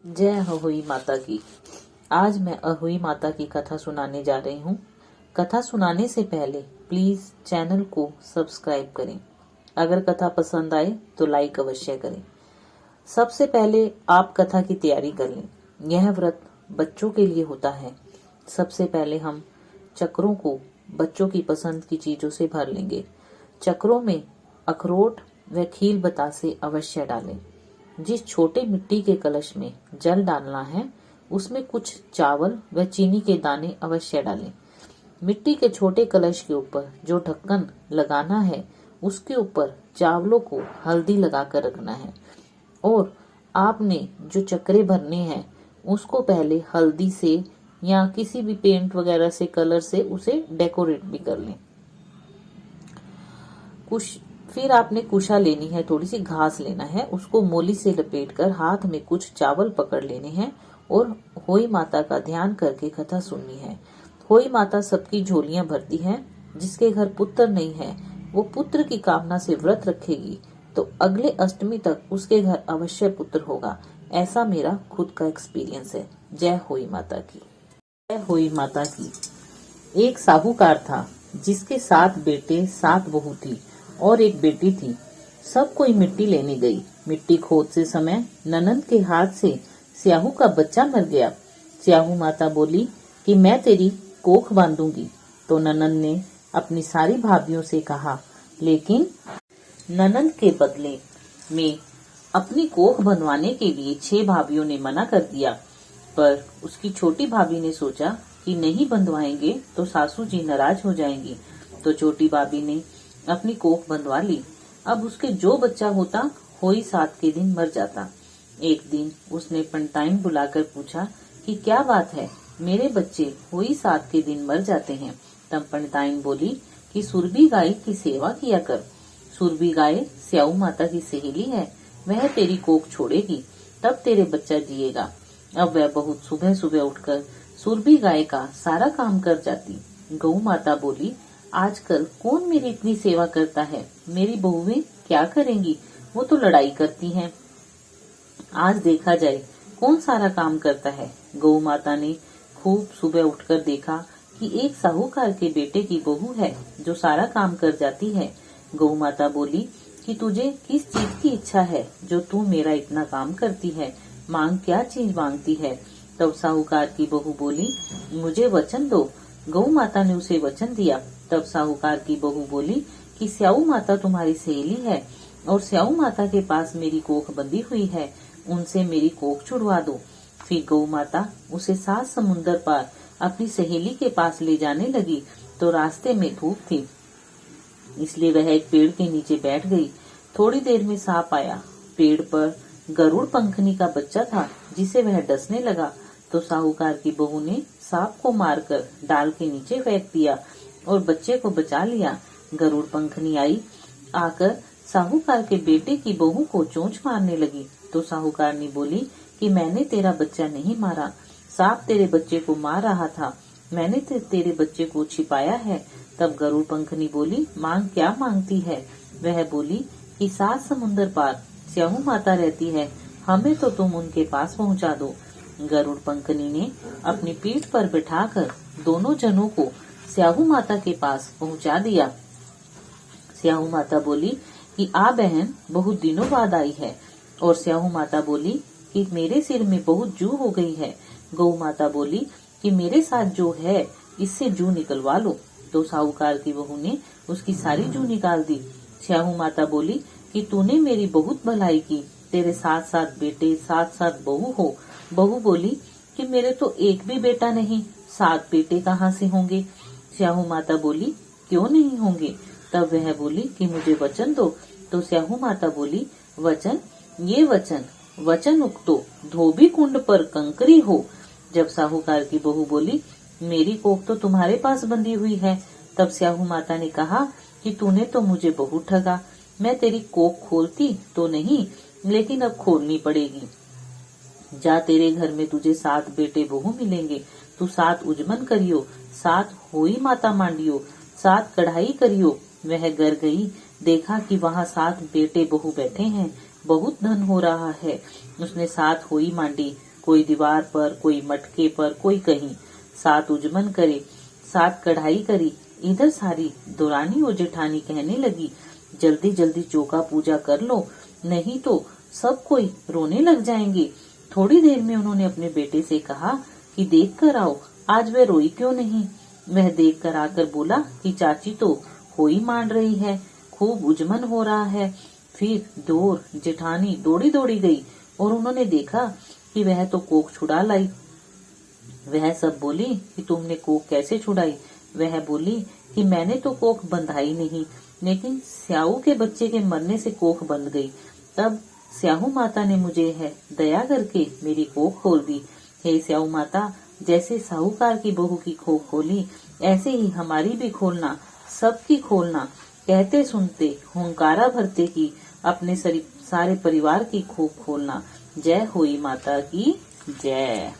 जय अहोई माता की। आज मैं अहोई माता की कथा सुनाने जा रही हूँ। कथा सुनाने से पहले प्लीज चैनल को सब्सक्राइब करें। अगर कथा पसंद आए तो लाइक अवश्य करें। सबसे पहले आप कथा की तैयारी कर लें। यह व्रत बच्चों के लिए होता है। सबसे पहले हम चक्रों को बच्चों की पसंद की चीजों से भर लेंगे। चक्रों में अखरोट व खील बतासे अवश्य डालें। जिस छोटे मिट्टी के कलश में जल डालना है उसमें कुछ चावल व चीनी के दाने अवश्य डालें। मिट्टी के छोटे कलश के ऊपर जो ढक्कन लगाना है उसके ऊपर चावलों को हल्दी लगाकर रखना है और आपने जो चक्रे भरने हैं उसको पहले हल्दी से या किसी भी पेंट वगैरह से कलर से उसे डेकोरेट भी कर लें। फिर आपने कुशा लेनी है, थोड़ी सी घास लेना है, उसको मोली से लपेटकर हाथ में कुछ चावल पकड़ लेने हैं और होई माता का ध्यान करके कथा सुननी है। होई माता सबकी झोलियां भरती है। जिसके घर पुत्र नहीं है वो पुत्र की कामना से व्रत रखेगी तो अगले अष्टमी तक उसके घर अवश्य पुत्र होगा। ऐसा मेरा खुद का एक्सपीरियंस है। जय होई माता की। जय होई माता की। एक साहूकार था जिसके 7 बेटे 7 बहू थी और एक बेटी थी। सब कोई मिट्टी लेने गई। मिट्टी खोदते समय ननंद के हाथ से स्याहू का बच्चा मर गया। स्याहू माता बोली कि मैं तेरी कोख बांधूंगी। तो ननंद ने अपनी सारी भाभियों से कहा, लेकिन ननंद के बदले में अपनी कोख बनवाने के लिए 6 भाभियों ने मना कर दिया। पर उसकी छोटी भाभी ने सोचा कि नहीं बंधवाएंगे तो सासू जी नाराज हो जाएंगी। तो छोटी भाभी ने अपनी कोख बंधवा ली। अब उसके जो बच्चा होता होई 7 के दिन मर जाता। एक दिन उसने पंडिताइन बुलाकर पूछा कि क्या बात है, मेरे बच्चे होई 7 के दिन मर जाते हैं। तब पंडिताइन बोली कि सुरभि गाय की सेवा किया कर। सुरभि गाय स्याऊ माता की सहेली है, वह तेरी कोख छोड़ेगी तब तेरे बच्चा जिएगा। अब वह बहुत सुबह सुबह उठकर सुरभि गाय का सारा काम कर जाती। गौ माता बोली, आजकल कौन मेरी इतनी सेवा करता है, मेरी बहुएं क्या करेंगी, वो तो लड़ाई करती हैं। आज देखा जाए कौन सारा काम करता है। गौ माता ने खूब सुबह उठकर देखा कि एक साहूकार के बेटे की बहू है जो सारा काम कर जाती है। गौ माता बोली कि तुझे किस चीज की इच्छा है जो तू मेरा इतना काम करती है, मांग, क्या चीज मांगती है। तब साहूकार की बहू बोली, मुझे वचन दो। गौ माता ने उसे वचन दिया। तब साहूकार की बहू बोली कि स्याऊ माता तुम्हारी सहेली है और स्याऊ माता के पास मेरी कोख बंधी हुई है, उनसे मेरी कोख छुड़वा दो। फिर गौ माता उसे 7 समुंदर पार अपनी सहेली के पास ले जाने लगी तो रास्ते में धूप थी, इसलिए वह एक पेड़ के नीचे बैठ गई। थोड़ी देर में सांप आया। पेड़ पर गरुड़ पंखनी का बच्चा था जिसे वह डसने लगा। तो साहूकार की बहू ने सांप को मारकर डाल के नीचे फेंक दिया और बच्चे को बचा लिया। गरुड़ पंखनी आई आकर साहूकार के बेटे की बहू को चोंच मारने लगी। तो साहूकार ने बोली कि मैंने तेरा बच्चा नहीं मारा, सांप तेरे बच्चे को मार रहा था, मैंने तेरे बच्चे को छिपाया है। तब गरुड़ पंखनी बोली, मांग, क्या मांगती है। वह बोली कि 7 समुंदर पार स्याहू माता रहती है, हमें तो तुम उनके पास पहुंचा दो। गरुड़ पंखनी ने अपनी पीठ पर बिठाकर दोनों जनों को स्याहू माता के पास पहुंचा दिया। स्याहू माता बोली कि आ बहन, बहुत दिनों बाद आई है। और स्याहू माता बोली कि मेरे सिर में बहुत जू हो गई है। गौ माता बोली कि मेरे साथ जो है इससे जू निकलवा लो। तो साहूकार की बहू ने उसकी सारी जू निकाल दी। स्याहू माता बोली कि तूने मेरी बहुत भलाई की, तेरे 7 बेटे 7 बहू हो। बहू बोली कि मेरे तो एक भी बेटा नहीं, 7 बेटे कहाँ से होंगे। स्याहू माता बोली, क्यों नहीं होंगे। तब वह बोली कि मुझे वचन दो। तो स्याहू माता बोली, वचन, ये वचन, वचन उक्तो धोबी कुंड पर कंकरी हो। जब साहूकार की बहू बोली, मेरी कोख तो तुम्हारे पास बंधी हुई है। तब स्याहू माता ने कहा कि तूने तो मुझे बहुत ठगा, मैं तेरी कोख खोलती तो नहीं, लेकिन अब खोलनी पड़ेगी। जा, तेरे घर में तुझे 7 बेटे बहू मिलेंगे, तू 7 उजमन करियो, 7 होई माता मांडियो, 7 कढ़ाई करियो। वह घर गई, देखा कि वहाँ 7 बेटे बहू बैठे हैं, बहुत धन हो रहा है। उसने 7 होई मांडी, कोई दीवार पर, कोई मटके पर, कोई कहीं। 7 उजमन करे, 7 कढ़ाई करी। इधर सारी दुरानी और जेठानी कहने लगी, जल्दी जल्दी चौका पूजा कर लो, नहीं तो सब कोई रोने लग जाएंगे। थोड़ी देर में उन्होंने अपने बेटे से कहा कि देख कर आओ, आज वह रोई क्यों नहीं। वह देख कर आकर बोला कि चाची तो हो ही मान रही है, खूब उजमन हो रहा है। फिर दोर जेठानी दौड़ी दौड़ी गई और उन्होंने देखा कि वह तो कोख छुड़ा लाई। वह सब बोली कि तुमने कोख कैसे छुड़ाई। वह बोली कि मैंने तो कोख बंधाई नहीं, लेकिन स्याऊ के बच्चे के मरने से कोख बंध गई। तब स्याहू माता ने मुझे है दया करके मेरी कोख खोल दी। हे स्याहू माता, जैसे साहूकार की बहू की कोख खोली, ऐसे ही हमारी भी खोलना, सबकी खोलना। कहते सुनते हुंकारा भरते की अपने सारे परिवार की कोख खोलना। जय होई माता की जय।